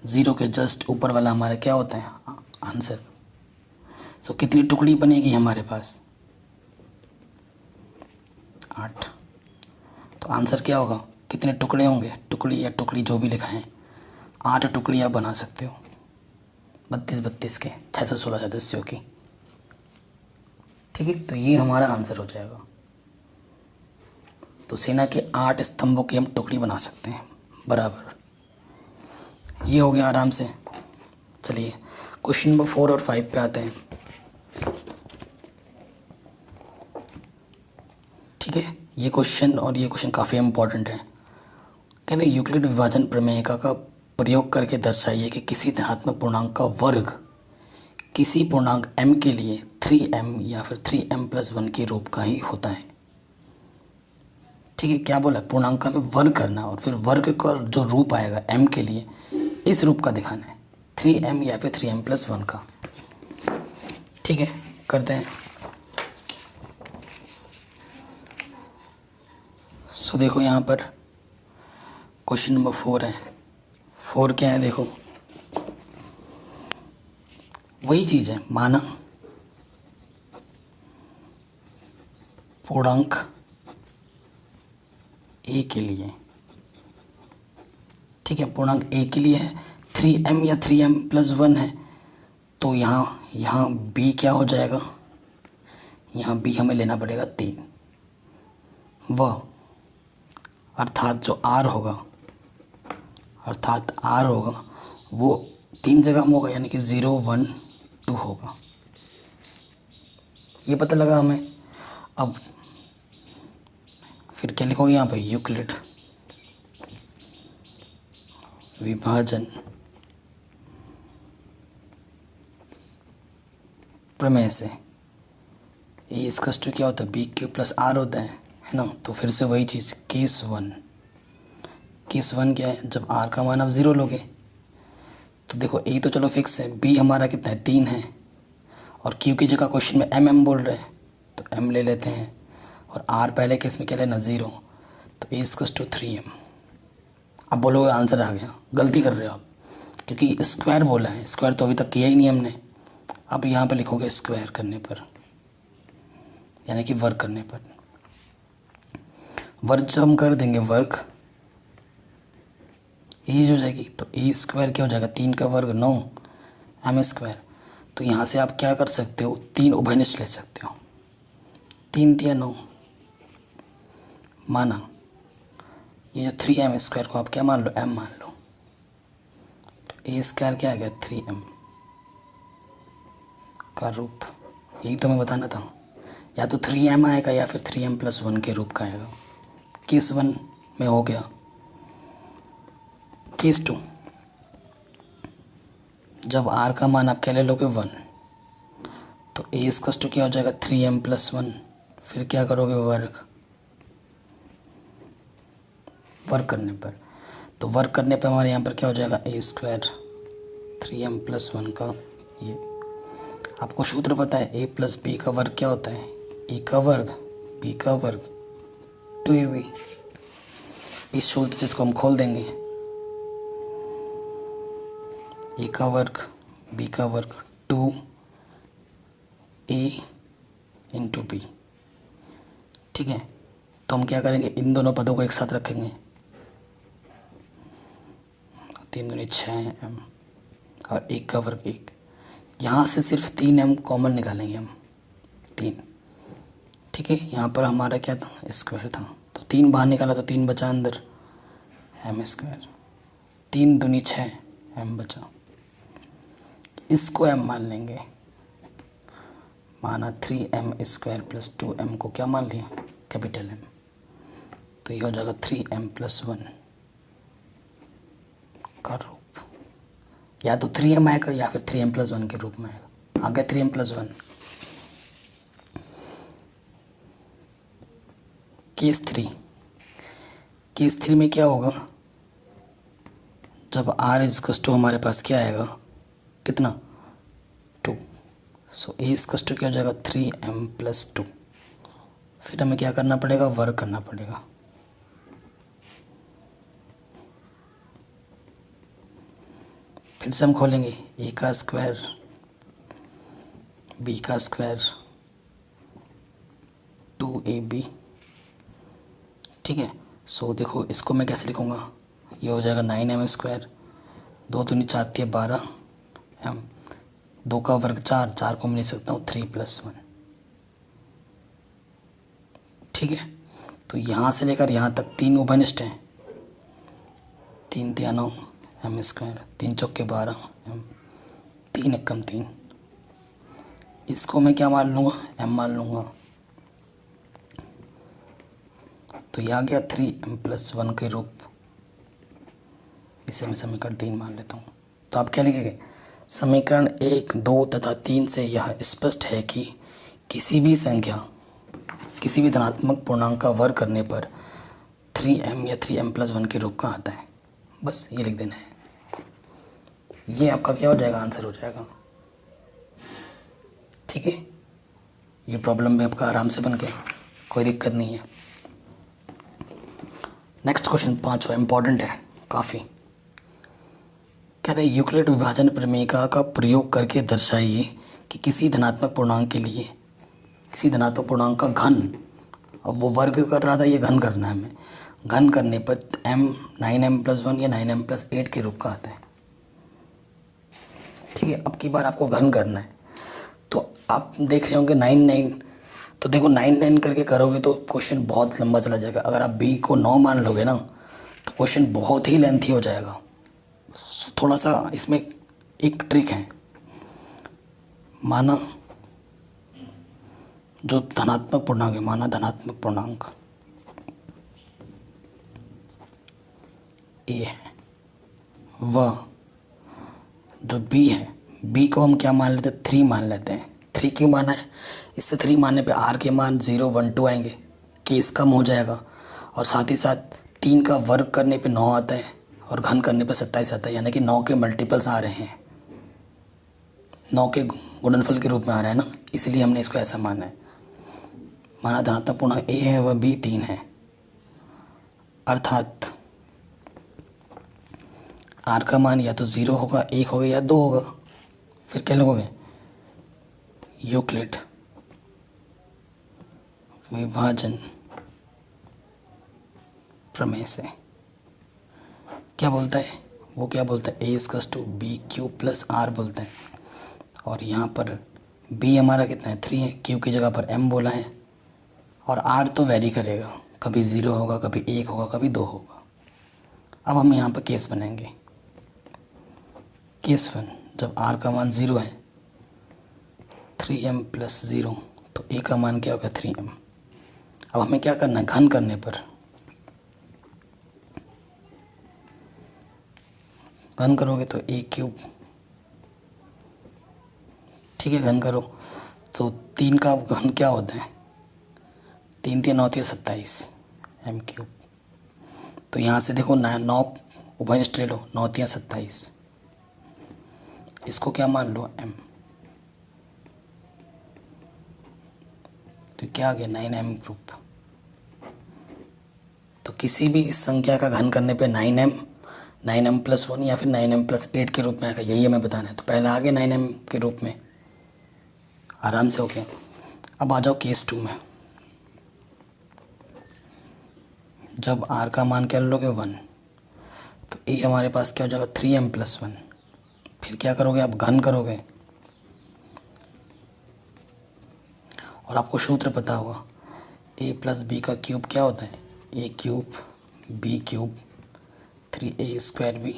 0 के जस्ट ऊपर वाला हमारा क्या होता है आंसर। तो कितनी टुकड़ी बनेगी हमारे पास 8। तो आंसर क्या होगा, कितने टुकड़े होंगे, टुकड़ी या टुकड़ी जो भी लिखा है 8 टुकड़ी आप बना सकते हो 32 के 616 सदस्यों की। ठीक है, तो ये हमारा आंसर हो जाएगा। तो सेना के 8 स्तंभों की हम टुकड़ी बना सकते हैं बराबर। ये हो गया आराम से। चलिए क्वेश्चन नंबर 4 और 5 पे आते हैं। ठीक है, ये क्वेश्चन काफ़ी इम्पोर्टेंट है। कह रहे यूक्लिड विभाजन प्रमेय का प्रयोग करके दर्शाइए कि किसी धनात्मक पूर्णांक का वर्ग किसी पूर्णांक m के लिए 3m या फिर 3m+1 के रूप का ही होता है। ठीक है, क्या बोला, पूर्णांक का में वर्ग करना और फिर वर्ग का जो रूप आएगा m के लिए इस रूप का दिखाना है 3m या फिर 3m+1 का। ठीक है, करते हैं। सो देखो यहाँ पर क्वेश्चन नंबर 4 है। 4 क्या है, देखो वही चीज़ है, माना पूर्णांक a के लिए। ठीक है, पूर्णांक a के लिए है 3m या 3m+1 है। तो यहाँ b क्या हो जाएगा, यहाँ b हमें लेना पड़ेगा 3। वह अर्थात जो r होगा वो 3 जगह में होगा, यानी कि 0 1 2 होगा। ये पता लगा हमें। अब फिर क्या लिखोगे यहाँ पे, यूक्लिड विभाजन प्रमेय से ए इसका क्या होता है, बी के प्लस आर होता है ना। तो फिर से वही चीज़, केस 1 क्या है, जब आर का मान आप 0 लोगे तो देखो ए तो चलो फिक्स है, बी हमारा कितना है 3 है, और क्यू की जगह क्वेश्चन में एम बोल रहे हैं तो एम ले लेते हैं, और आर पहले केस में क्या लेना 0। तो ए इसका 3m। अब बोलोगे आंसर आ गया, गलती कर रहे हो आप, क्योंकि स्क्वायर बोला है, स्क्वायर तो अभी तक किया ही नहीं हमने। अब यहाँ पर लिखोगे स्क्वायर करने पर, यानी कि वर्ग करने पर। वर्ग जब हम कर देंगे वर्ग, ये हो जाएगी, तो ए स्क्वायर क्या हो जाएगा, 3 का वर्ग 9 m²। तो यहाँ से आप क्या कर सकते हो, 3 उभयनिष्ठ ले सकते हो। 3 3 9 माना, ये जो 3m² को आप क्या मान लो, m मान लो। तो ए स्क्वायर क्या आ गया 3m का रूप। यही तो मैं बताना था, या तो 3m आएगा या फिर 3m+1 के रूप का आएगा। केस 1 में हो गया। केस 2, जब r का मान आप क्या ले लोगे 1, तो a इसका क्या हो जाएगा 3m+1। फिर क्या करोगे, वर्ग करने पर। तो वर्ग करने पर हमारे यहाँ पर क्या हो जाएगा, a² 3m+1 का। ये आपको सूत्र पता है, a + b का वर्ग क्या होता है, a का वर्ग b का वर्ग 2ab। इस सूत्र से इसको हम खोल देंगे, a का वर्ग b का वर्ग 2a × b। ठीक है, तो हम क्या करेंगे, इन दोनों पदों को एक साथ रखेंगे, 3 दूनी 6m और 1 का वर्ग 1। यहाँ से सिर्फ 3m कॉमन निकालेंगे हम, 3। ठीक है, यहाँ पर हमारा क्या था, स्क्वायर था, तो 3 बाहर निकाला तो 3 बचा अंदर, m²। 3 दूनी 6 m बचा, इसको m मान लेंगे। माना 3m² + 2m को क्या मान लिया, कैपिटल M। तो ये हो जाएगा 3m+1 का रूप, या तो 3m आएगा या फिर 3m+1 के रूप में आएगा। आ गया 3m+1। केस थ्री में क्या होगा, जब r इजकस टू हमारे पास क्या आएगा, कितना 2, सो a इजकस टू क्या हो जाएगा 3m+2। फिर हमें क्या करना पड़ेगा, वर्क करना पड़ेगा। फिर से हम खोलेंगे a का स्क्वायर b का स्क्वायर 2ab, ठीक है। सो देखो इसको मैं कैसे लिखूँगा, ये हो जाएगा 9m², 2 दूनी 4 थी 12 m, 2 का वर्ग 4, 4 को मैं लिख सकता हूँ 3+1, ठीक है। तो यहाँ से लेकर यहाँ तक 3 उभयनिष्ठ हैं, 3 तिया 9 m², 3 चौके 12 m, 3 एकम 3, इसको मैं क्या मान लूँगा, m मान लूँगा। तो ये आ गया 3m+1 के रूप, इसे मैं समीकरण 3 मान लेता हूँ। तो आप क्या लिखेंगे, समीकरण 1, 2 तथा 3 से यह स्पष्ट है कि किसी भी संख्या, किसी भी धनात्मक पूर्णांक का वर्ग करने पर 3m या 3m+1 के रूप का आता है। बस ये लिख देना है, ये आपका क्या हो जाएगा, आंसर हो जाएगा, ठीक है। ये प्रॉब्लम में आपका आराम से बन गया, कोई दिक्कत नहीं है। नेक्स्ट क्वेश्चन 5वां इंपॉर्टेंट है काफ़ी। कह रहे यूक्लिड विभाजन प्रमेयिका का प्रयोग करके दर्शाइए कि किसी धनात्मक पूर्णांक के लिए, किसी धनात्मक पूर्णांक का घन, अब वो वर्ग कर रहा था, ये घन करना है हमें, घन करने पर m 9m+1 या 9m+8 के रूप का आता है, ठीक है। अब की बार आपको घन करना है, तो आप देख रहे होंगे 9 9, तो देखो 9 9 करके करोगे तो क्वेश्चन बहुत लंबा चला जाएगा। अगर आप b को 9 मान लोगे ना तो क्वेश्चन बहुत ही लेंथी हो जाएगा। थोड़ा सा इसमें एक ट्रिक है, माना जो धनात्मक पूर्णांक है, माना धनात्मक पूर्णांक a है, वह जो b है, b को हम क्या मान लेते हैं, 3 मान लेते हैं। 3 क्यों माना है, इससे 3 मानने पे r के मान 0 1 2 आएंगे, केस कम हो जाएगा, और साथ ही साथ 3 का वर्ग करने पे 9 आता है और घन करने पे 27 आता है, यानी कि 9 के मल्टीपल्स आ रहे हैं, 9 के गुणनफल के रूप में आ रहा है ना, इसलिए हमने इसको ऐसा माना है। माना धनात्मक पूर्णांक a है वह b 3 है, अर्थात r का मान या तो 0 होगा, 1 होगा या 2 होगा। फिर क्या लिखोगे, यूक्लिड विभाजन प्रमेय से क्या बोलता है, वो क्या बोलता है, a equals to b³ + r बोलते हैं। और यहाँ पर b हमारा कितना है, 3 है, q की जगह पर m बोला है, और r तो वैरी करेगा, कभी 0 होगा, कभी 1 होगा, कभी 2 होगा। अब हम यहाँ पर केस बनाएंगे, केस 1, जब r का मान 0 है, 3m+0, तो a का मान क्या होगा 3m। अब हमें क्या करना है, घन करने पर, घन करोगे तो a³, ठीक है, घन करो तो 3 का घन क्या होता है, 3 3 9 27 m³। तो यहाँ से देखो 9 उभयनिष्ठ ले लो, 9 3 27, इसको क्या मान लो m, तो क्या आ गया 9m ग्रुप। तो किसी भी संख्या का घन करने पे 9m, 9m+1 या फिर 9m+8 के रूप में आएगा, यही हमें बताना है। तो पहले आ गया 9m के रूप में, आराम से हो गया। अब आ जाओ केस 2 में, जब r का मान क्या लोगे 1, तो a हमारे पास क्या हो जाएगा 3m+1। फिर क्या करोगे, आप घन करोगे, और आपको सूत्र पता होगा, a+b का क्यूब क्या होता है, a³ b³ 3a²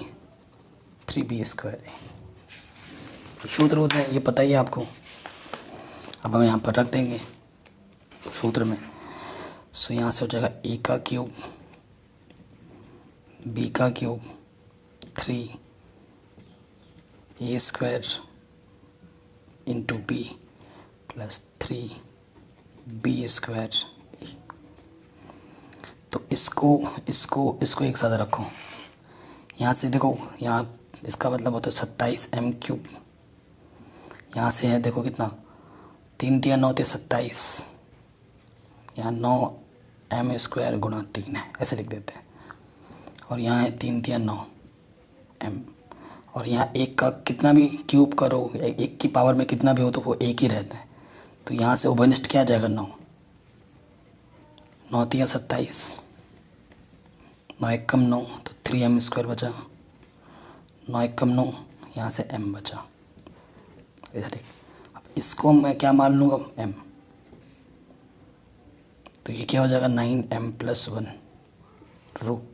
3b²। सूत्र होता है, ये पता ही है आपको। अब हम यहाँ पर रख देंगे सूत्र में, सो यहाँ से हो जाएगा a का क्यूब b का cube 3a² into b plus 3b²। इसको इसको इसको एक साथ रखो। यहाँ से देखो, यहाँ इसका मतलब होता है 27m³। यहाँ से है देखो कितना, 3 3 9 27। यहाँ 9m² गुणा 3 है, ऐसे लिख देते हैं। और यहाँ है 3 3 9m। और यहाँ एक का कितना भी क्यूब करो, एक की पावर में कितना भी हो तो वो एक ही रहता है। तो यहाँ से उभयनिष्ठ क्या आ जाएगा, 9 9 3 27, 9 1 कम 9 तो 3m² बचा, 9 1 कम 9, यहाँ से m बचा इधर। अब इसको मैं क्या मान लूँगा, m। तो ये क्या हो जाएगा, 9m+1 रूप।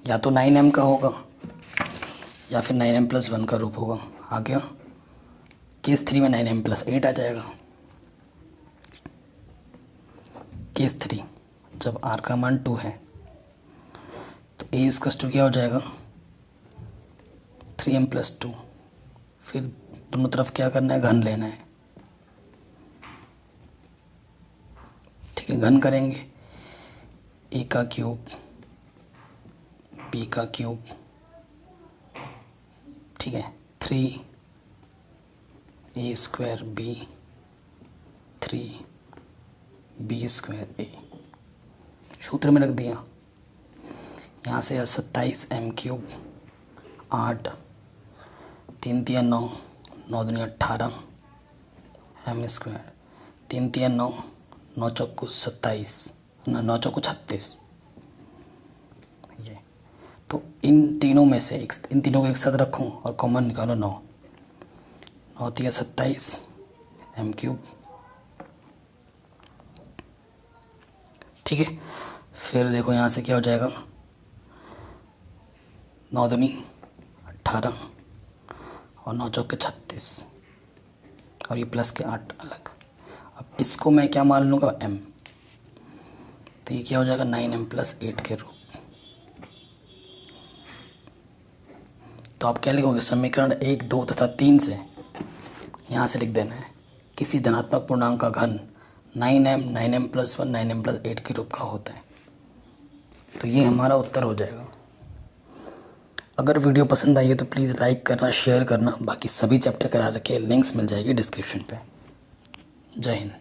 या तो 9m का होगा या फिर 9m+1 का रूप होगा। आ गया। केस 3 में 9m+8 आ जाएगा। केस 3 जब r का मान 2 है तो a = क्या हो जाएगा, 3m+2। फिर दोनों तरफ क्या करना है, घन लेना है। ठीक है, घन करेंगे, a का क्यूब b का क्यूब, ठीक है, 3a² b 3b² a सूत्र में रख दिया। यहाँ से 27m³, 8, 3 3 9, 9 दूनी 18 m², 3 3 9, 9 चौको 27, 9 चौको 36। ये तो इन तीनों में से इन तीनों को एक साथ रखूं और कॉमन निकालो, 9 9 3 27 m³। ठीक है, फिर देखो यहाँ से क्या हो जाएगा, 9 दूनी 18 और 9 चौके 36 और ये प्लस के 8 अलग। अब इसको मैं क्या मान लूँगा, m। तो ये क्या हो जाएगा, 9m+8 के रूप। तो आप क्या लिखोगे, समीकरण 1 2 तथा 3 से यहाँ से लिख देना है, किसी धनात्मक पूर्णांक का घन 9m 9m+1 9m+8 के रूप का होता है। तो ये हमारा उत्तर हो जाएगा। अगर वीडियो पसंद आई है तो प्लीज़ लाइक करना, शेयर करना। बाकी सभी चैप्टर के लिंक्स मिल जाएगी डिस्क्रिप्शन पे। जय हिंद।